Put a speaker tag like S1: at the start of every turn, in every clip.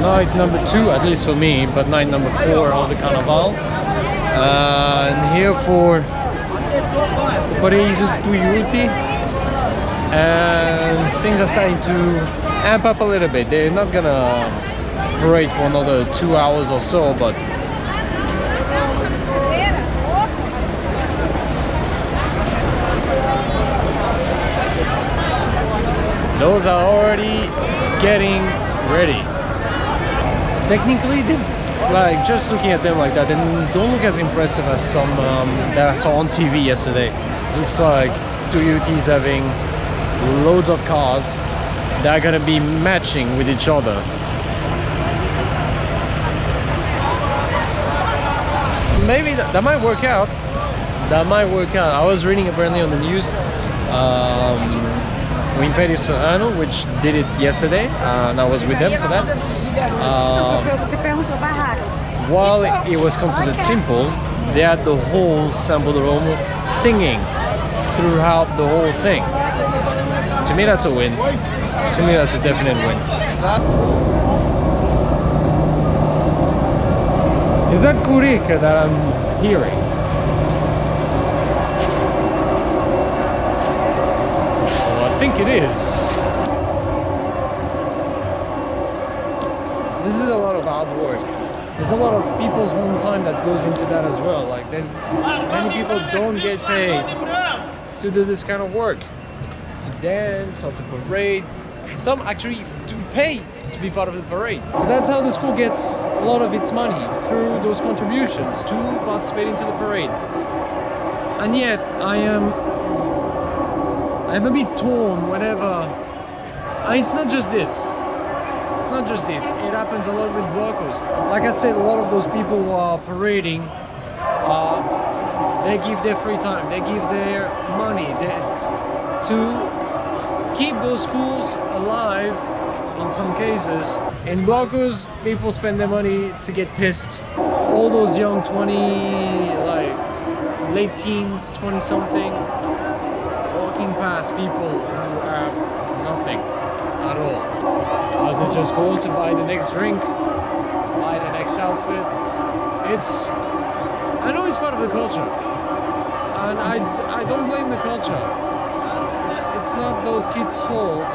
S1: night number 2, at least for me, but night number 4 of the Carnaval. And here for Paraiso, Tuiuti, and things are starting to amp up a little bit. They're not gonna parade for another 2 hours or so, but those are already getting ready. Technically, like, just looking at them like that, they don't look as impressive as some that I saw on TV yesterday. It looks like Tuiuti is having loads of cars that are gonna be matching with each other. Maybe that might work out. That might work out. I was reading apparently on the news. Paraiso, which did it yesterday, and I was with them for that. While it was considered simple, they had the whole Samba singing throughout the whole thing. To me, that's a win. To me, that's a definite win. Is that Kurika that I'm hearing? I think it is. This is a lot of hard work. There's a lot of people's own time that goes into that as well. Like, then many people don't get paid to do this kind of work, to dance or to parade. Some actually do pay to be part of the parade. So that's how the school gets a lot of its money, through those contributions to participate into the parade. And yet I'm a bit torn whenever, it's not just this. It's not just this. It happens a lot with workers. Like I said, a lot of those people who are parading, they give their free time, they give their money to keep those schools alive in some cases. In workers, people spend their money to get pissed. All those young 20, like late teens, 20 something, walking past people who have nothing at all. As they just go to buy the next drink, buy the next outfit. I know it's part of the culture, and I don't blame the culture. It's not those kids' fault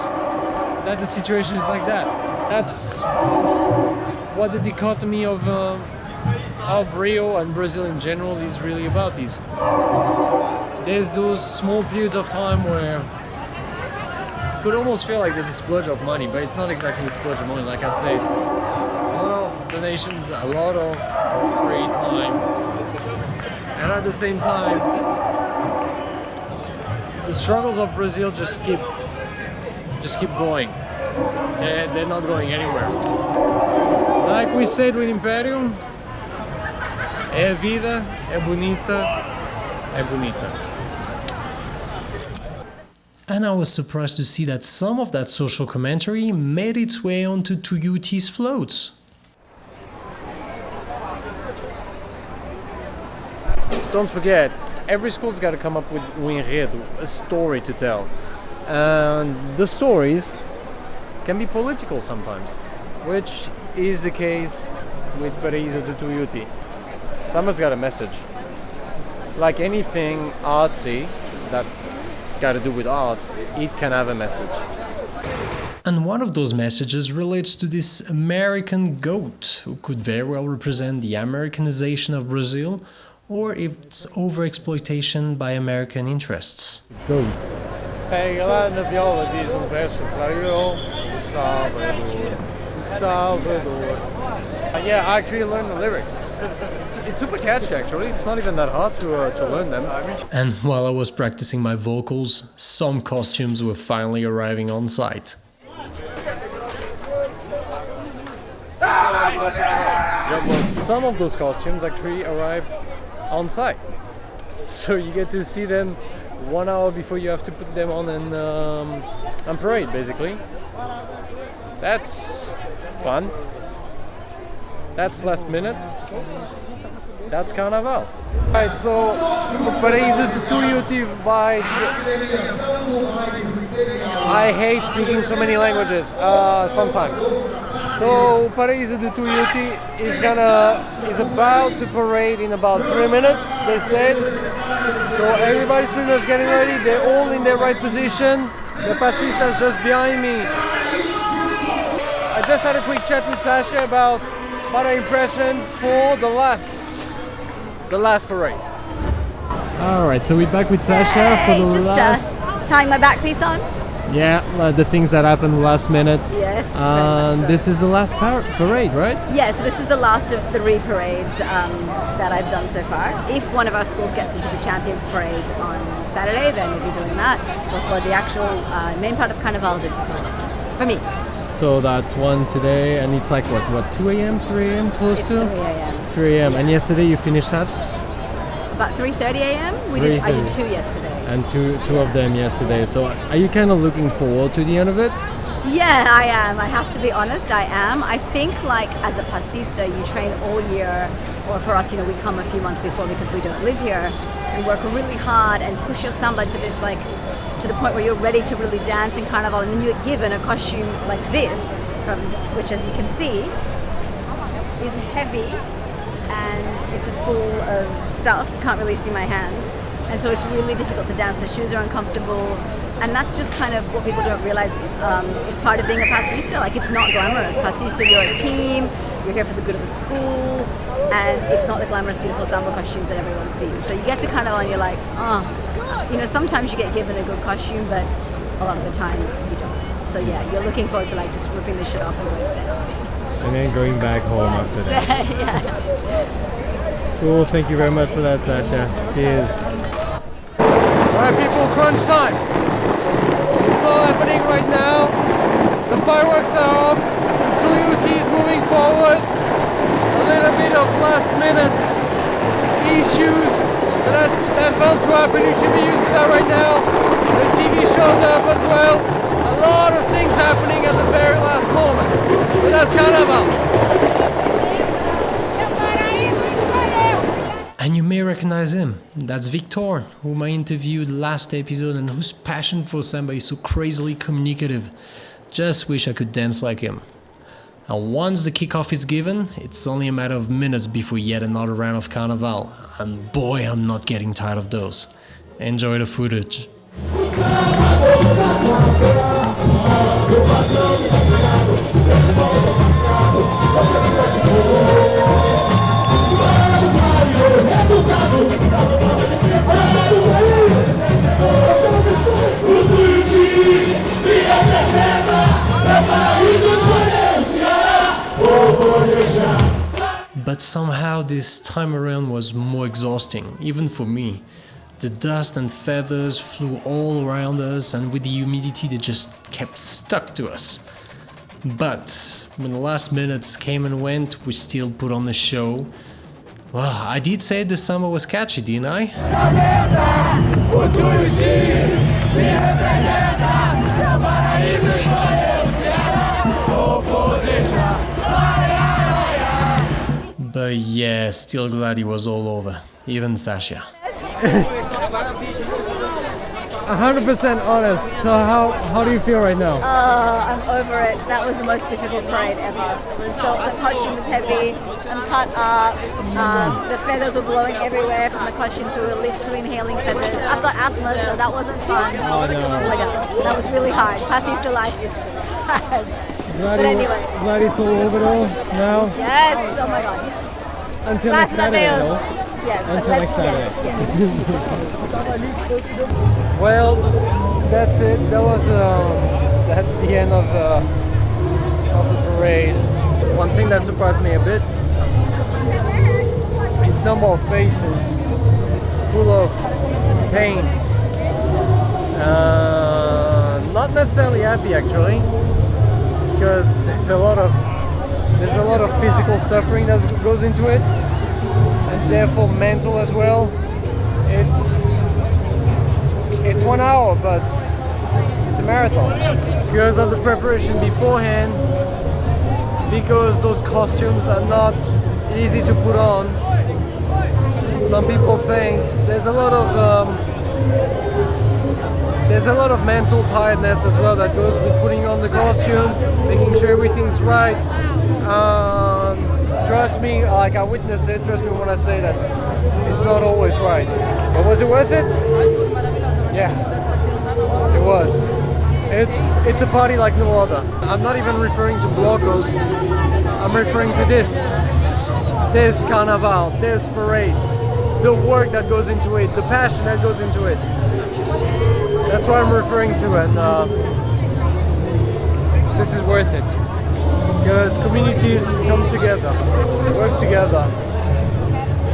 S1: that the situation is like that. That's what the dichotomy of Rio and Brazil in general is really about. There's those small periods of time where you could almost feel like there's a splurge of money, but it's not exactly a splurge of money. Like I said, a lot of donations, a lot of free time, and at the same time, the struggles of Brazil just keep going. They're not going anywhere. Like we said with Imperium, é vida, é bonita, é bonita.
S2: And I was surprised to see that some of that social commentary made its way onto Tuiuti's floats.
S1: Don't forget, every school's got to come up with um enredo, a story to tell. And the stories can be political sometimes, which is the case with Paraiso de Tuiuti. Samba's got a message. Like anything artsy that's got to do with art, it can have a message.
S2: And one of those messages relates to this American goat, who could very well represent the Americanization of Brazil, or its overexploitation by American interests.
S1: Goat. Pega lá na viola, diz verso clareou, o Salvador, o Salvador. Yeah, I actually learned the lyrics. It's super catchy actually, it's not even that hard to learn them.
S2: And while I was practicing my vocals, some costumes were finally arriving on site.
S1: Yeah, well, some of those costumes actually arrive on site. So you get to see them 1 hour before you have to put them on and parade, basically. That's fun. That's last minute. That's Carnaval. Right, so Paraiso de Tuiuti vibes. I hate speaking so many languages sometimes. So Paraiso de Tuiuti is about to parade in about 3 minutes, they said. So everybody's pretty much getting ready. They're all in their right position. The passistas just behind me. I just had a quick chat with Sashya about our impressions for the last parade. All right, so we're back with Sashya for the last.
S3: Tying my back piece on.
S1: Yeah, the things that happened last minute.
S3: Yes. So.
S1: This is the last parade, right?
S3: Yeah, so this is the last of 3 parades that I've done so far. If one of our schools gets into the Champions Parade on Saturday, then we'll be doing that. But for the actual main part of Carnaval, this is the last one. For me.
S1: So that's one today, and it's like what 2 a.m., 3 a.m. close
S3: It's
S1: to?
S3: 3 a.m.
S1: 3 a.m. And yesterday you finished at?
S3: About 3:30 a.m. I did 2 yesterday.
S1: And two of them yesterday. So are you kind of looking forward to the end of it?
S3: Yeah, I am. I have to be honest, I am. I think like as a passista, you train all year, or for us, we come a few months before because we don't live here. You work really hard and push your samba to this to the point where you're ready to really dance in Carnival, and then you're given a costume like this, which as you can see, is heavy and it's full of stuff. You can't really see my hands. And so it's really difficult to dance. The shoes are uncomfortable. And that's just kind of what people don't realize is part of being a passista. Like, it's not glamorous. Passista, you're a team, you're here for the good of the school, and it's not the glamorous, beautiful samba costumes that everyone sees. So you get to Carnival and you're like, sometimes you get given a good costume, but a lot of the time you don't. So yeah, you're looking forward to just ripping the shit off and going to bed.
S1: And then going back home after that.
S3: Yeah.
S1: Cool, thank you very much for that, Sashya. Cheers. Alright people, crunch time. It's all happening right now. The fireworks are off. The Tuiuti is moving forward. A little bit of last minute issues. But that's bound to happen. You should be used to that right now. The TV shows up as well. A lot of things happening at the very last moment. But that's Carnaval.
S2: And you may recognize him. That's Victor, whom I interviewed last episode and whose passion for samba is so crazily communicative. Just wish I could dance like him. And once the kickoff is given, it's only a matter of minutes before yet another round of Carnaval. And boy, I'm not getting tired of those. Enjoy the footage. But somehow this time around was more exhausting, even for me. The dust and feathers flew all around us, and with the humidity they just kept stuck to us. But when the last minutes came and went, we still put on the show. Well, I did say the samba was catchy, didn't I? But yeah, still glad it was all over. Even Sashya.
S1: 100% honest. So how do you feel right now?
S3: I'm over it. That was the most difficult parade ever. The costume was heavy and cut up. The feathers were blowing everywhere from the costume, so we were literally inhaling feathers. I've got asthma, so that wasn't fun.
S1: Oh, no.
S3: That was really hard. Passista life is really hard. But anyway.
S1: Glad it's all over though now?
S3: Yes, oh my god, yes.
S1: Until next Saturday, though.
S3: Yes,
S1: until next Saturday.
S3: Yes.
S1: Well, that's it. That's the end of the parade. One thing that surprised me a bit is number of faces full of pain. Not necessarily happy actually, because there's a lot of physical suffering that goes into it, and therefore mental as well. It's 1 hour, but it's a marathon because of the preparation beforehand, because those costumes are not easy to put on. Some people faint. There's a lot of mental tiredness as well that goes with putting on the costumes, making sure everything's right. Trust me, like I witnessed it, trust me when I say that it's not always right. But was it worth it? Yeah, it was. It's a party like no other. I'm not even referring to blocos, I'm referring to this. This Carnaval, this parades, the work that goes into it, the passion that goes into it. That's what I'm referring to, and this is worth it. Because communities come together, work together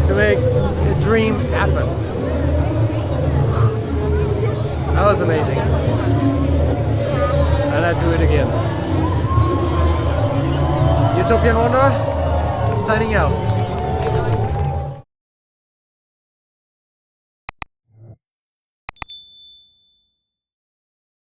S1: to make a dream happen. That was amazing. And I'd do it again. Utopian Wanderer, signing out.